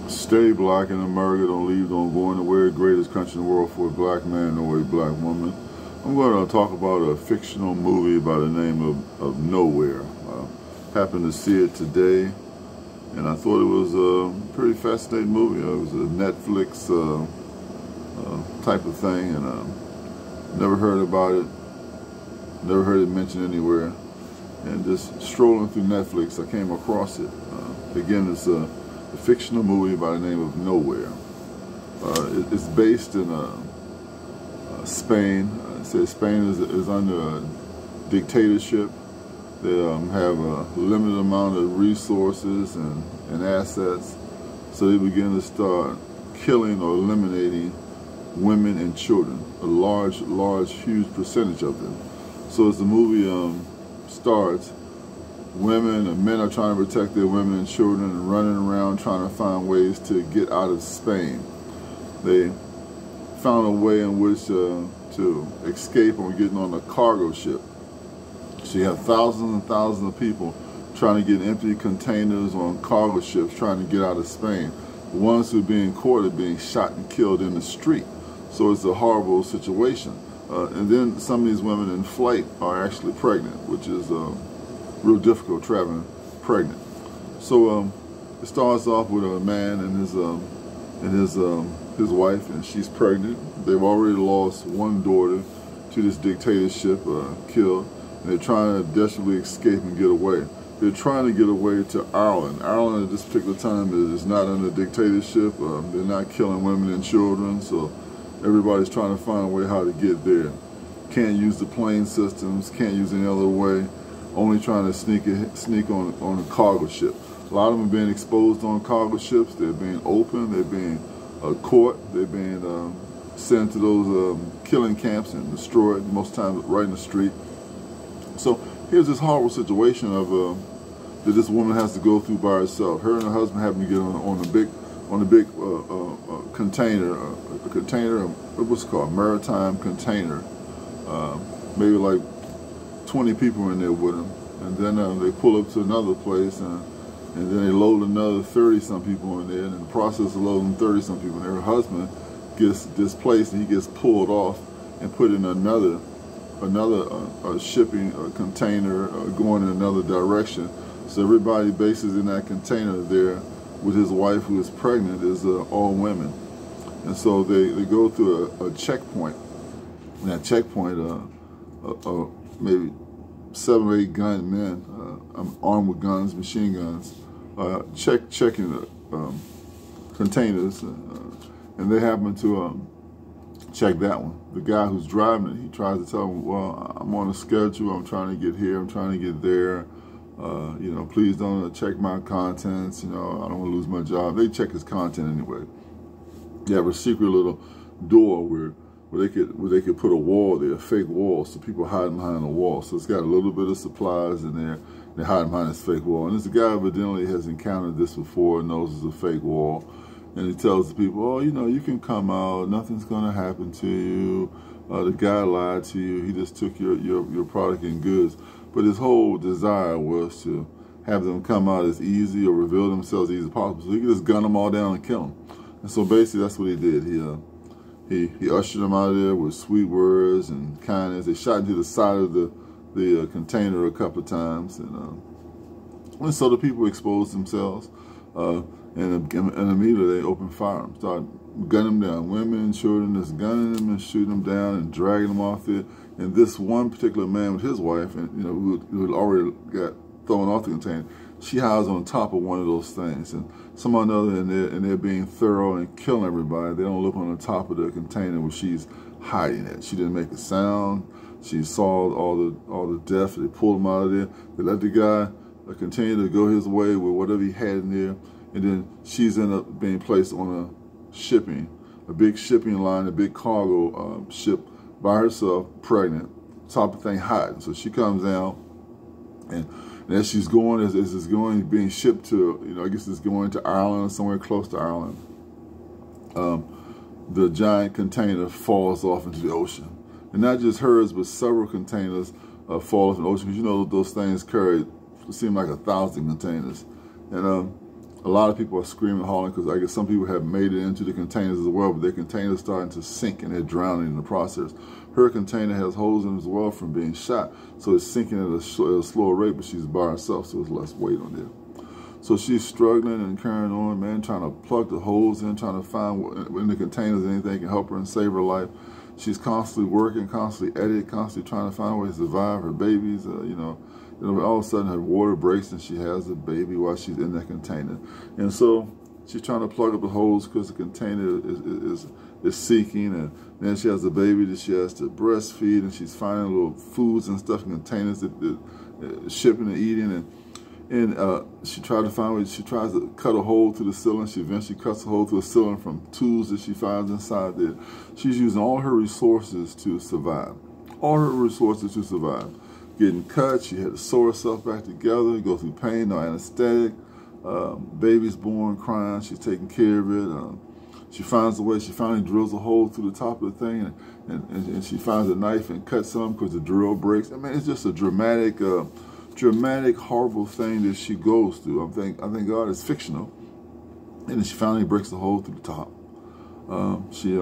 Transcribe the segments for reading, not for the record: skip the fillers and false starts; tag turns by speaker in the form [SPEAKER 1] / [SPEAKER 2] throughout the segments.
[SPEAKER 1] Stay black in America, don't leave, don't go anywhere. Greatest country in the world for a black man, no way black woman. I'm going to talk about a fictional movie by the name of Nowhere. Happened to see it today, and I thought it was a pretty fascinating movie. It was a Netflix type of thing, and never heard about it, never heard it mentioned anywhere. And just strolling through Netflix, I came across it. Again, it's a fictional movie by the name of Nowhere. It's based in Spain. It says Spain is under a dictatorship. They have a limited amount of resources and assets, so they begin to start killing or eliminating women and children, a large, huge percentage of them. So as the movie starts, women and men are trying to protect their women and children and running around trying to find ways to get out of Spain. They found a way in which to escape on getting on a cargo ship. So you have thousands and thousands of people trying to get empty containers on cargo ships trying to get out of Spain. The ones who are being caught are being shot and killed in the street. So it's a horrible situation. And then some of these women in flight are actually pregnant, which is real difficult traveling pregnant. So it starts off with a man and his wife, and she's pregnant. They've already lost one daughter to this dictatorship, killed, and they're trying to desperately escape and get away. They're trying to get away to Ireland. Ireland at this particular time is not under dictatorship. They're not killing women and children, so everybody's trying to find a way how to get there. Can't use the plane systems, can't use any other way. Only trying to sneak on a cargo ship. A lot of them are being exposed on cargo ships. They're being opened. They're being caught. They're being sent to those killing camps and destroyed, most times right in the street. So here's this horrible situation of that this woman has to go through by herself. Her and her husband happen to get on a big container, what's it called, maritime container, maybe like 20 people in there with them, and then they pull up to another place, and then they load another 30-some people in there, and in the process of loading 30-some people in there, her husband gets displaced, and he gets pulled off and put in another shipping container going in another direction. So everybody bases in that container there with his wife, who is pregnant, is all women. And so they go through a checkpoint. And that checkpoint, maybe 7 or 8 gun men, armed with guns, machine guns, checking the containers, and they happen to check that one. The guy who's driving it, he tries to tell them, well, I'm on a schedule, I'm trying to get here, I'm trying to get there, you know, please don't check my contents, you know, I don't want to lose my job. They check his content anyway. You have a secret little door where they could put a wall there, a fake wall, so people hiding behind the wall. So it's got a little bit of supplies in there. They're hiding behind this fake wall. And this guy evidently has encountered this before, knows it's a fake wall. And he tells the people, oh, you know, you can come out. Nothing's going to happen to you. The guy lied to you. He just took your product and goods. But his whole desire was to have them come out as easy or reveal themselves as easy as possible. So he could just gun them all down and kill them. And so basically that's what he did. He ushered them out of there with sweet words and kindness. They shot into the side of the container a couple of times, and so the people exposed themselves, and immediately they opened fire, started gunning them down. Women and children just gunning them and shooting them down and dragging them off there. And this one particular man with his wife, and you know, who had already got thrown off the container, she hides on top of one of those things, and someone other, and they're being thorough and killing everybody. They don't look on the top of the container where she's hiding it. She didn't make a sound. She saw all the death. They pulled him out of there. They let the guy continue to go his way with whatever he had in there, and then she's ended up being placed on a big shipping line, a big cargo ship by herself, pregnant, top of the thing hiding. So she comes down, and as she's going, as it's going, being shipped to, you know, I guess it's going to Ireland, somewhere close to Ireland, the giant container falls off into the ocean. And not just hers, but several containers fall off in the ocean, because you know those things carry, it seemed like 1,000 containers. And A lot of people are screaming, hollering, because I guess some people have made it into the containers as well, but their containers starting to sink and they're drowning in the process. Her container has holes in it as well from being shot, so it's sinking at a slower rate, but she's by herself, so there's less weight on there. So she's struggling and carrying on, man, trying to plug the holes in, trying to find in the containers anything that can help her and save her life. She's constantly working, constantly at it, constantly trying to find a way to survive her babies. All of a sudden her water breaks and she has a baby while she's in that container. And so she's trying to plug up the holes because the container is seeking, and then she has a baby that she has to breastfeed, and she's finding little foods and stuff in containers that shipping and eating, and she tried to find a way. She tries to cut a hole through the ceiling. She eventually cuts a hole through the ceiling from tools that she finds inside there. She's using all her resources to survive. All her resources to survive. Getting cut, she had to sew herself back together, go through pain, no anesthetic. Baby's born, crying, she's taking care of it. She finds a way, she finally drills a hole through the top of the thing, and she finds a knife and cuts some because the drill breaks. I mean, it's just a dramatic, horrible thing that she goes through. I think God is fictional. And then she finally breaks the hole through the top. She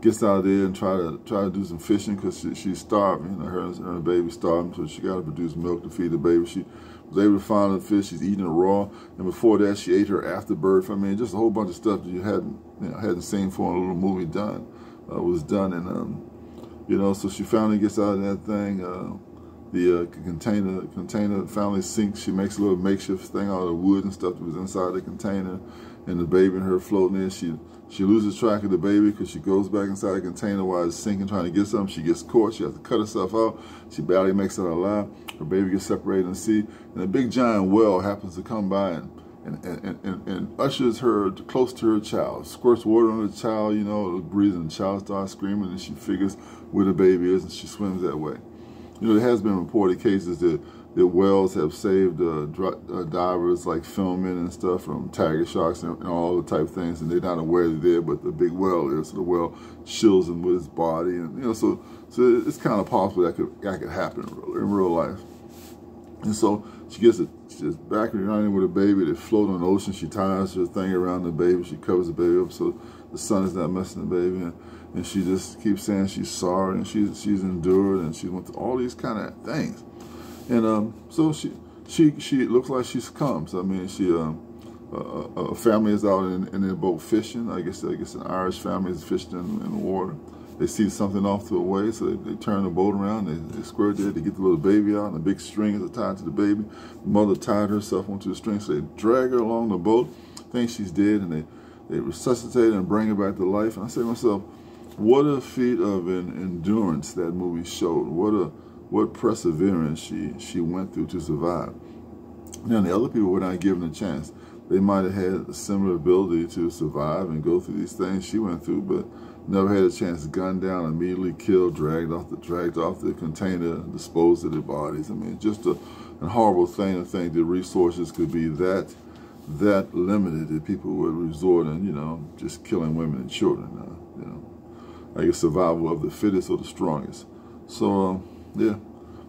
[SPEAKER 1] gets out there and try to do some fishing because she's starving. Her and her baby starving, so she got to produce milk to feed the baby. She was able to find the fish. She's eating it raw, and before that, she ate her afterbirth. I mean, just a whole bunch of stuff that you hadn't seen for a little movie done was done, and so she finally gets out of that thing. The container finally sinks. She makes a little makeshift thing out of the wood and stuff that was inside the container, and the baby and her floating there. She loses track of the baby because she goes back inside the container while it's sinking, trying to get something. She gets caught. She has to cut herself out. She barely makes it alive. Her baby gets separated in the sea, and a big giant whale happens to come by and ushers her close to her child, squirts water on the child, breathing. The child starts screaming, and she figures where the baby is, and she swims that way. There has been reported cases that whales have saved divers, like filming and stuff, from tiger sharks and all the type of things, and they're not aware they're there, but the big whale is, so the whale shields them with its body, and so it's kind of possible that could happen in real life. And so she's back running with a baby that floats on the ocean. She ties her thing around the baby. She covers the baby up so the sun is not messing the baby. And she just keeps saying she's sorry, and she's endured, and she went through all these kind of things. And so she looks like she succumbs. I mean, a family is out in their boat fishing. I guess an Irish family is fishing in the water. They see something off to the way, so they turn the boat around, they squirt it, they get the little baby out, and the big strings are tied to the baby. The mother tied herself onto the string, so they drag her along the boat, think she's dead, and they resuscitate her and bring her back to life. And I say to myself, what a feat of endurance that movie showed. What perseverance she went through to survive. Now, the other people were not given a chance. They might have had a similar ability to survive and go through these things she went through, but never had a chance. Gunned down, immediately killed, dragged off the container, disposed of their bodies. I mean, just a horrible thing to think that resources could be that limited that people would resort in, just killing women and children. I guess survival of the fittest or the strongest. So yeah,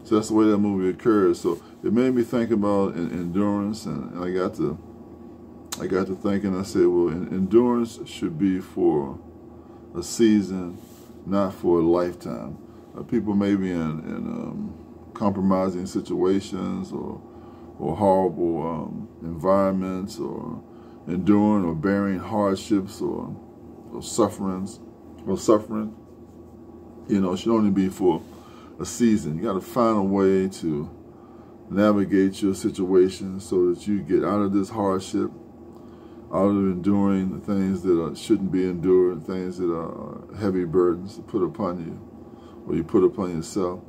[SPEAKER 1] so that's the way that movie occurs. So it made me think about endurance, and I got to thinking. I said, well, endurance should be for a season, not for a lifetime. People may be in compromising situations or horrible environments, or enduring or bearing hardships or sufferings. Suffering, should only be for a season. You got to find a way to navigate your situation so that you get out of this hardship, out of enduring the things that shouldn't be endured, things that are heavy burdens to put upon you, or you put upon yourself.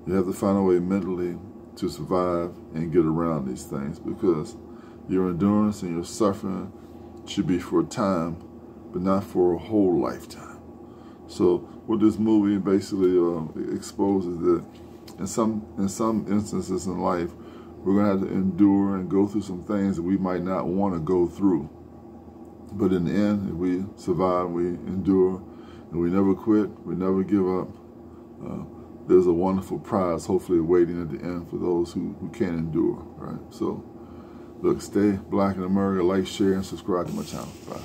[SPEAKER 1] You have to find a way mentally to survive and get around these things, because your endurance and your suffering should be for a time, but not for a whole lifetime. So what this movie basically exposes that in some instances in life, we're going to have to endure and go through some things that we might not want to go through. But in the end, if we survive, we endure, and we never quit, we never give up, there's a wonderful prize hopefully waiting at the end for those who can endure, right? So Look, stay black in America. Like, share, and subscribe to my channel. Bye.